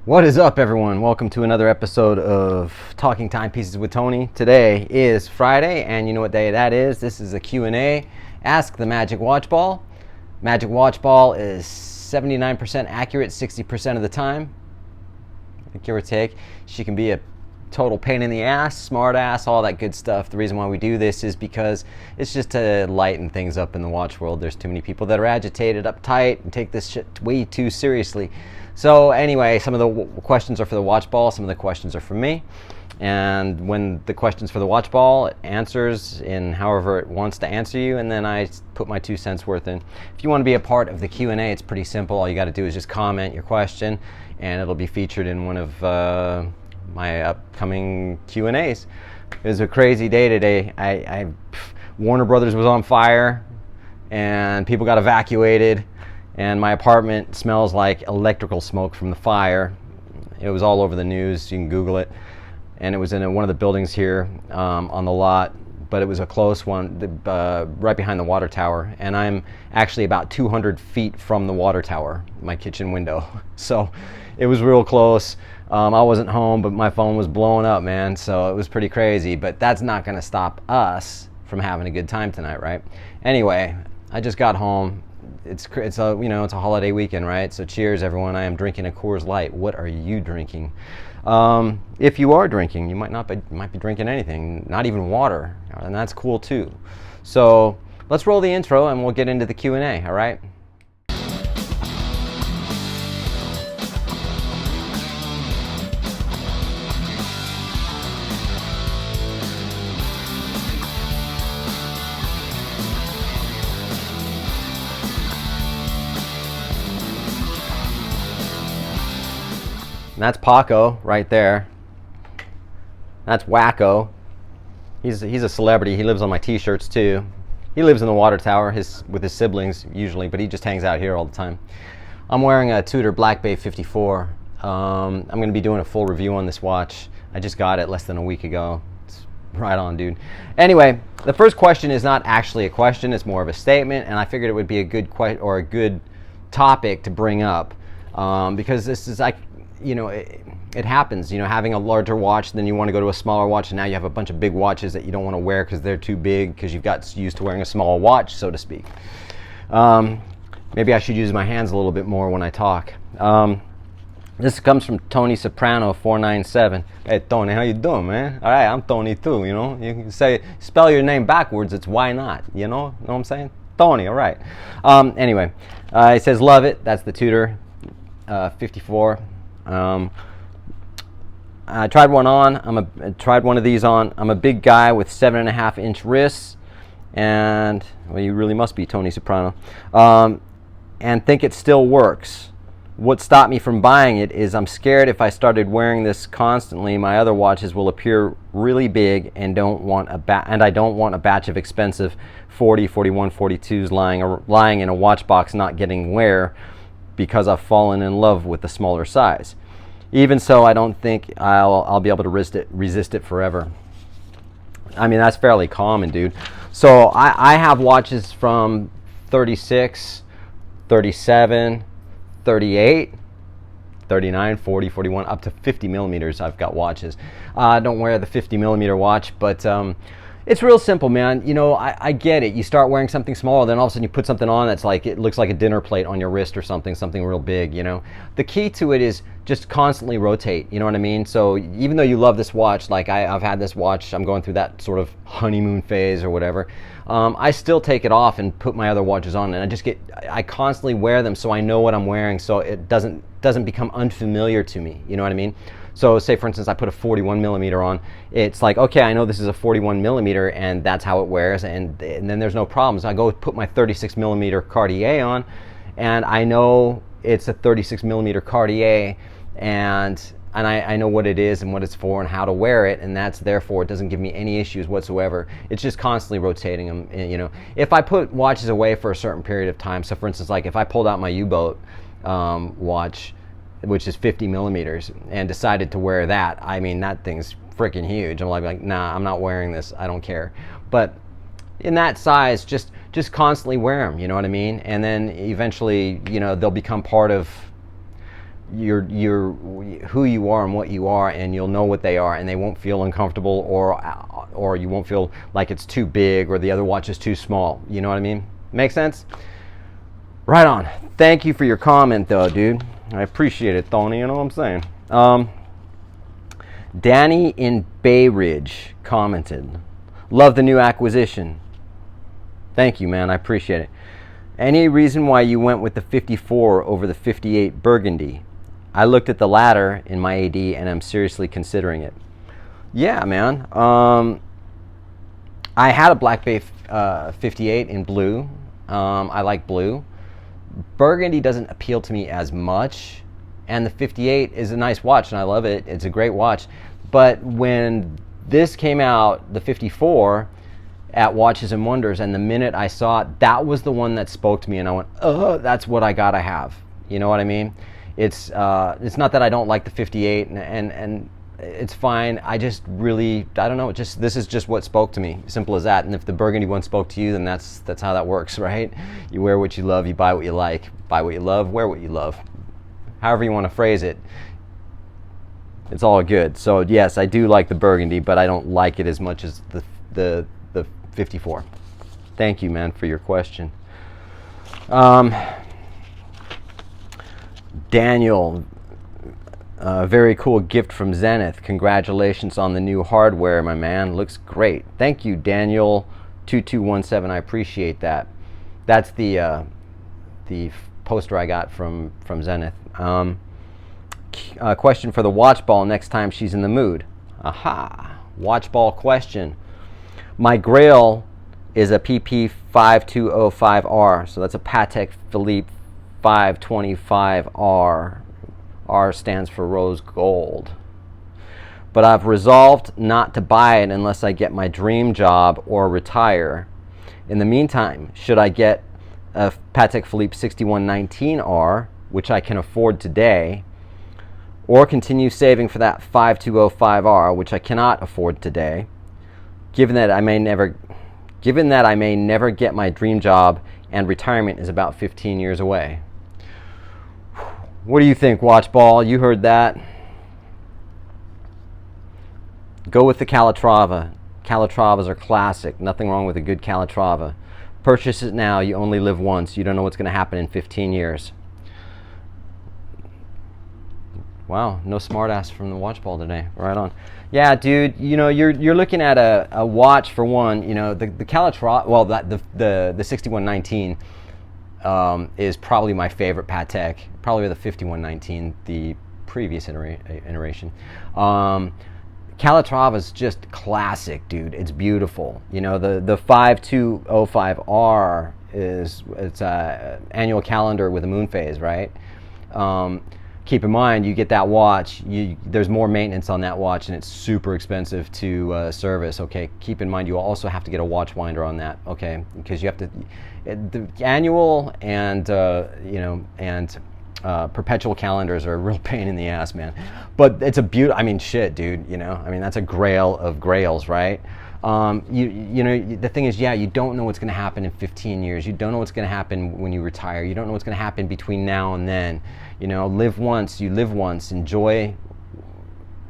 What is up, everyone? Welcome to another episode of Talking Timepieces with Tony. Today is Friday, and you know what day that is. This is a Q&A. Ask the Magic Watch Ball. Magic Watch Ball is 79% accurate 60% of the time, give or take. She can be a total pain in the ass, smart ass, all that good stuff. The reason why we do this is because it's just to lighten things up in the watch world. There's too many people that are agitated, uptight, and take this shit way too seriously. So anyway, some of the questions are for the watch ball, some of the questions are for me. And when the question's for the watch ball, it answers in however it wants to answer you, and then I put my 2 cents worth in. If you want to be a part of the Q&A, it's pretty simple. All you got to do is just comment your question, and it'll be featured in one of my upcoming Q&As. It was a crazy day today. Warner Brothers was on fire, and people got evacuated. And my apartment smells like electrical smoke from the fire. It was all over the news. You can Google it. And it was in one of the buildings here on the lot, but it was a close one, right behind the water tower. And I'm actually about 200 feet from the water tower, my kitchen window. So it was real close. I wasn't home, but my phone was blowing up, man. So it was pretty crazy. But that's not going to stop us from having a good time tonight, right? Anyway, I just got home. It's a holiday weekend, right? So cheers, everyone. I am drinking a Coors Light. What are you drinking? If you are drinking, you might be drinking anything, not even water, and that's cool too. So let's roll the intro and we'll get into the Q&A. All right. That's Paco right there. That's Wacko. He's a celebrity. He lives on my t-shirts too. He lives in the water tower with his siblings usually, but he just hangs out here all the time. I'm wearing a Tudor Black Bay 54. I'm going to be doing a full review on this watch. I just got it less than a week ago. It's right on, dude. Anyway, the first question is not actually a question. It's more of a statement, and I figured it would be a good topic to bring up because this is like, it happens, having a larger watch, then you want to go to a smaller watch, and now you have a bunch of big watches that you don't want to wear because they're too big because you've got used to wearing a small watch, so to speak. Maybe I should use my hands a little bit more when I talk. This comes from Tony Soprano 497. Hey Tony, how you doing, man? All right, I'm Tony too, You can spell your name backwards, it's why not, know what I'm saying? Tony, all right. Anyway, it says love it. That's the Tudor 54. I tried one on. Tried one of these on. I'm a big guy with 7.5-inch wrists, and well, you really must be Tony Soprano, and think it still works. What stopped me from buying it is I'm scared if I started wearing this constantly, my other watches will appear really big, and I don't want a batch of expensive 40, 41, 42s lying in a watch box not getting wear, because I've fallen in love with the smaller size. Even so, I don't think I'll be able to resist it forever. I mean, that's fairly common, dude. So I have watches from 36, 37, 38, 39, 40, 41, up to 50 millimeters. I've got watches. I don't wear the 50 millimeter watch, but it's real simple, man. I get it. You start wearing something small, then all of a sudden you put something on that's like, it looks like a dinner plate on your wrist or something real big, The key to it is just constantly rotate, you know what I mean? So even though you love this watch, like I've had this watch, I'm going through that sort of honeymoon phase or whatever, I still take it off and put my other watches on, and I constantly wear them so I know what I'm wearing, so it doesn't become unfamiliar to me, you know what I mean? So say, for instance, I put a 41 millimeter on. It's like, okay, I know this is a 41 millimeter, and that's how it wears, and then there's no problems. I go put my 36 millimeter Cartier on, and I know it's a 36 millimeter Cartier, and I know what it is and what it's for and how to wear it, and therefore it doesn't give me any issues whatsoever. It's just constantly rotating them. If I put watches away for a certain period of time, so for instance, like if I pulled out my U-boat watch, which is 50 millimeters, and decided to wear that, I mean, that thing's freaking huge. I'm like, nah, I'm not wearing this. I don't care. But in that size, just constantly wear them. You know what I mean? And then eventually, they'll become part of you're who you are and what you are, and you'll know what they are, and they won't feel uncomfortable, or you won't feel like it's too big or the other watch is too small. You know what I mean? Make sense? Right on. Thank you for your comment, though, dude. I appreciate it, Tony. You know what I'm saying? Danny in Bay Ridge commented, "Love the new acquisition." Thank you, man. I appreciate it. Any reason why you went with the 54 over the 58 Burgundy? I looked at the latter in my AD and I'm seriously considering it. Yeah, man. I had a Black Bay 58 in blue. I like blue. Burgundy doesn't appeal to me as much, and the 58 is a nice watch and I love it. It's a great watch. But when this came out, the 54, at Watches and Wonders, and the minute I saw it, that was the one that spoke to me, and I went, oh, that's what I gotta have. You know what I mean? It's not that I don't like the 58, and it's fine. I just really, I don't know, this is just what spoke to me. Simple as that. And if the Burgundy one spoke to you, then that's how that works, right? You wear what you love, you buy what you like, buy what you love, wear what you love. However you want to phrase it, it's all good. So yes, I do like the Burgundy, but I don't like it as much as the 54. Thank you, man, for your question. Daniel, very cool gift from Zenith. Congratulations on the new hardware, my man. Looks great. Thank you, Daniel 2217. I appreciate that. That's the poster I got from Zenith. Question for the watch ball next time she's in the mood. Aha, watch ball question. My Grail is a PP 5205R, so that's a Patek Philippe 525R. R stands for rose gold. But I've resolved not to buy it unless I get my dream job or retire. In the meantime, should I get a Patek Philippe 6119R, which I can afford today, or continue saving for that 5205R, which I cannot afford today? Given that I may never get my dream job and retirement is about 15 years away. What do you think, Watchball? You heard that. Go with the Calatrava. Calatravas are classic. Nothing wrong with a good Calatrava. Purchase it now. You only live once. You don't know what's going to happen in 15 years. Wow, no smartass from the Watchball today. Right on. Yeah, dude. You know, you're looking at a watch for one. You know, the Calatrava. Well, the 6119 is probably my favorite Patek. Probably the 5119, the previous iteration. Calatrava is just classic, dude. It's beautiful. You know, the 5205R it's a annual calendar with a moon phase, right? Keep in mind, you get that watch, there's more maintenance on that watch, and it's super expensive to service. Okay, keep in mind you also have to get a watch winder on that. Okay, because you have to the annual and perpetual calendars are a real pain in the ass, man. But it's a beautiful. I mean, shit, dude. You know, I mean, that's a grail of grails, right? You know, the thing is, yeah, you don't know what's going to happen in 15 years. You don't know what's going to happen when you retire. You don't know what's going to happen between now and then. You know, live once, you live once. Enjoy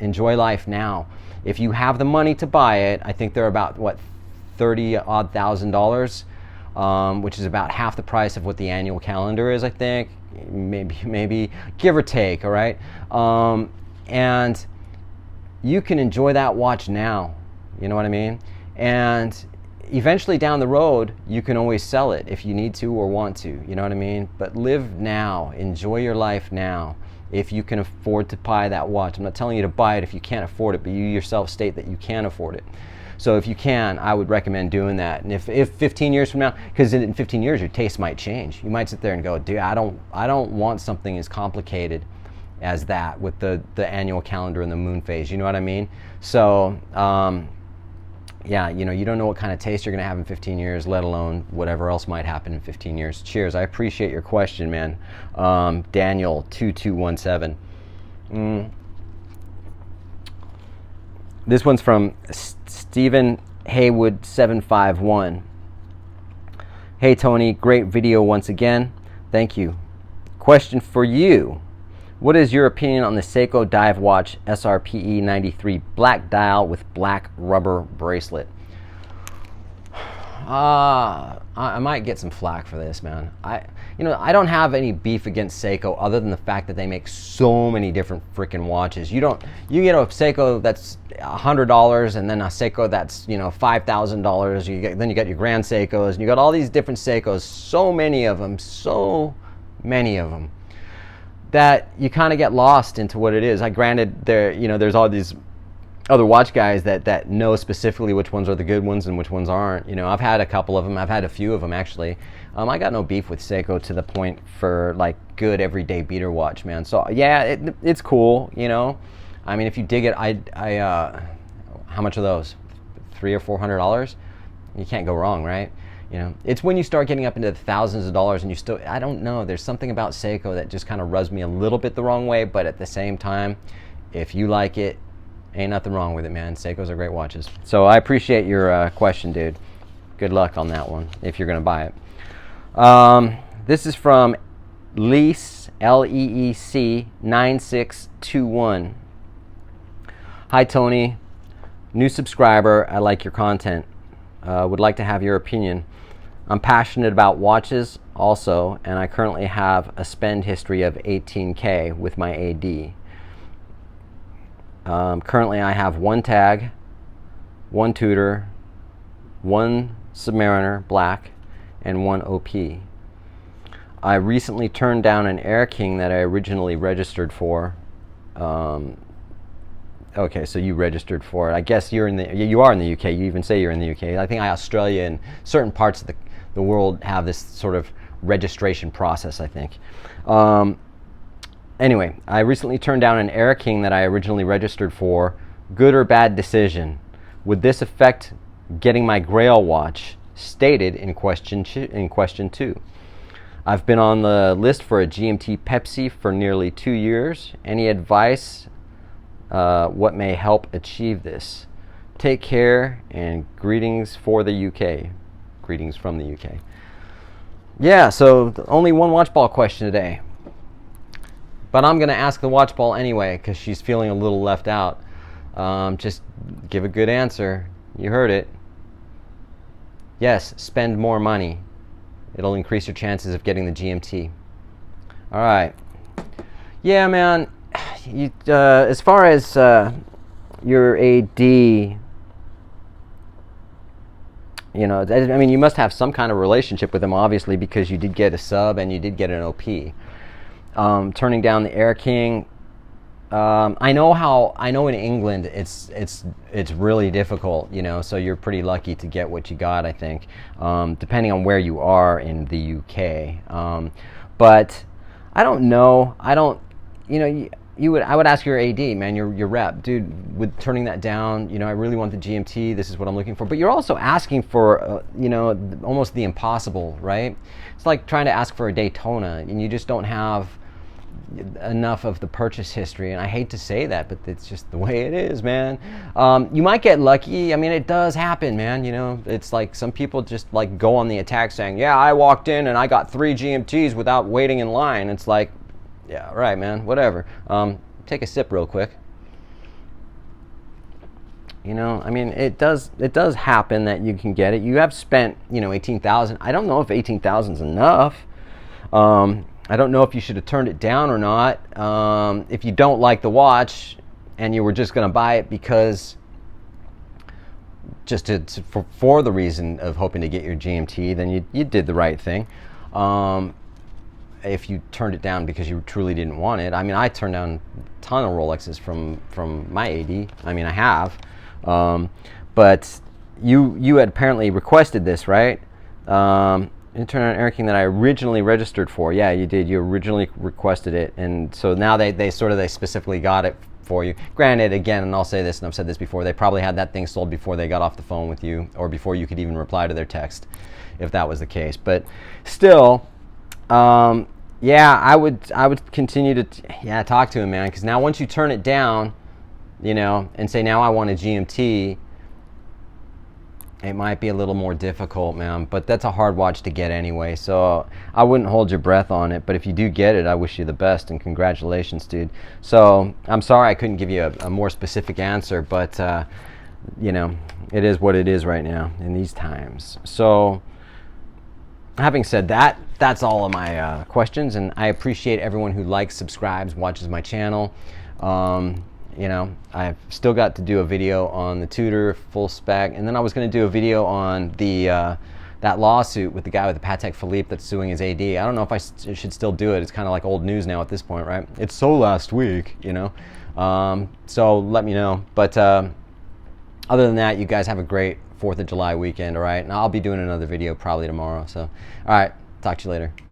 life now. If you have the money to buy it, I think they're about what, $30,000, which is about half the price of what the annual calendar is. I think maybe give or take. All right, and you can enjoy that watch now. You know what I mean? And eventually down the road, you can always sell it if you need to or want to. You know what I mean? But live now. Enjoy your life now. If you can afford to buy that watch. I'm not telling you to buy it if you can't afford it, but you yourself state that you can afford it. So if you can, I would recommend doing that. And if 15 years from now, because in 15 years your taste might change. You might sit there and go, dude, I don't want something as complicated as that with the annual calendar and the moon phase. You know what I mean? So yeah, you know, you don't know what kind of taste you're going to have in 15 years, let alone whatever else might happen in 15 years. Cheers. I appreciate your question, man. Daniel 2217. This one's from Stephen Haywood 751. Hey, Tony, great video once again. Thank you. Question for you. What is your opinion on the Seiko Dive Watch SRPE 93 black dial with black rubber bracelet? I might get some flack for this, man. I don't have any beef against Seiko other than the fact that they make so many different freaking watches. You get a Seiko that's $100 and then a Seiko that's $5,000. Then you got your Grand Seikos and you got all these different Seikos. So many of them, that you kind of get lost into what it is. Granted, there's all these other watch guys that know specifically which ones are the good ones and which ones aren't. I've had a couple of them. I've had a few of them actually. I got no beef with Seiko to the point for like good everyday beater watch, man. So yeah, it's cool. I mean, if you dig it, how much are those? $300 or $400? You can't go wrong, right? It's when you start getting up into the thousands of dollars and I don't know, there's something about Seiko that just kind of rubs me a little bit the wrong way, but at the same time, if you like it, ain't nothing wrong with it, man. Seikos are great watches. So I appreciate your question, dude. Good luck on that one if you're going to buy it. This is from Leece, Leec 9621. Hi, Tony. New subscriber. I like your content. Would like to have your opinion. I'm passionate about watches also, and I currently have a spend history of $18K with my AD. Currently I have one tag, one Tudor, one Submariner black, and one OP. I recently turned down an Air King that I originally registered for. Okay, so you registered for it. I guess you are in the UK. You even say you're in the UK. I think Australia and certain parts of the world have this sort of registration process, I think. Anyway, I recently turned down an Air King that I originally registered for. Good or bad decision? Would this affect getting my Grail watch? Stated in question 2. I've been on the list for a GMT Pepsi for nearly 2 years. Any advice? What may help achieve this? Take care and greetings for the UK. Greetings from the UK. Yeah, so only one watch ball question today. But I'm going to ask the watch ball anyway because she's feeling a little left out. Just give a good answer. You heard it. Yes, spend more money. It'll increase your chances of getting the GMT. All right. Yeah, man. As far as your AD, I mean, you must have some kind of relationship with them, obviously, because you did get a sub and you did get an OP. Turning down the Air King, I know in England it's really difficult, so you're pretty lucky to get what you got, I think, depending on where you are in the UK. But I don't know. I would ask your AD, man, your rep, dude, with turning that down, I really want the GMT, this is what I'm looking for. But you're also asking for, almost the impossible, right? It's like trying to ask for a Daytona, and you just don't have enough of the purchase history. And I hate to say that, but it's just the way it is, man. You might get lucky. I mean, it does happen, man. It's like some people just like go on the attack saying, yeah, I walked in and I got 3 GMTs without waiting in line. It's like, yeah, right, man, whatever. Take a sip real quick. I mean, it does happen that you can get it. You have spent, $18,000. I don't know if $18,000 is enough. I don't know if you should have turned it down or not. If you don't like the watch and you were just going to buy it because for the reason of hoping to get your GMT, then you did the right thing. If you turned it down because you truly didn't want it. I mean, I turned down a ton of Rolexes from my AD. I mean, I have. But you had apparently requested this, right? You turned down an Air King that I originally registered for. Yeah, you did. You originally requested it. And so now they specifically got it for you. Granted, again, and I'll say this, and I've said this before, they probably had that thing sold before they got off the phone with you or before you could even reply to their text, if that was the case. But still, yeah, I would continue to talk to him, man, because now once you turn it down, and say now I want a GMT, it might be a little more difficult, man, but that's a hard watch to get anyway, so I wouldn't hold your breath on it. But if you do get it, I wish you the best and congratulations, dude. So I'm sorry I couldn't give you a more specific answer, but you know, it is what it is right now in these times. So having said that, that's all of my questions, and I appreciate everyone who likes, subscribes, watches my channel. You know, I've still got to do a video on the Tudor full spec, and then I was going to do a video on the that lawsuit with the guy with the Patek Philippe that's suing his AD. I don't know if I should still do it. It's kind of like old news now at this point, right? It's so last week, you know. So let me know. But other than that, you guys have a great 4th of July weekend, all right? And I'll be doing another video probably tomorrow. So, all right, talk to you later.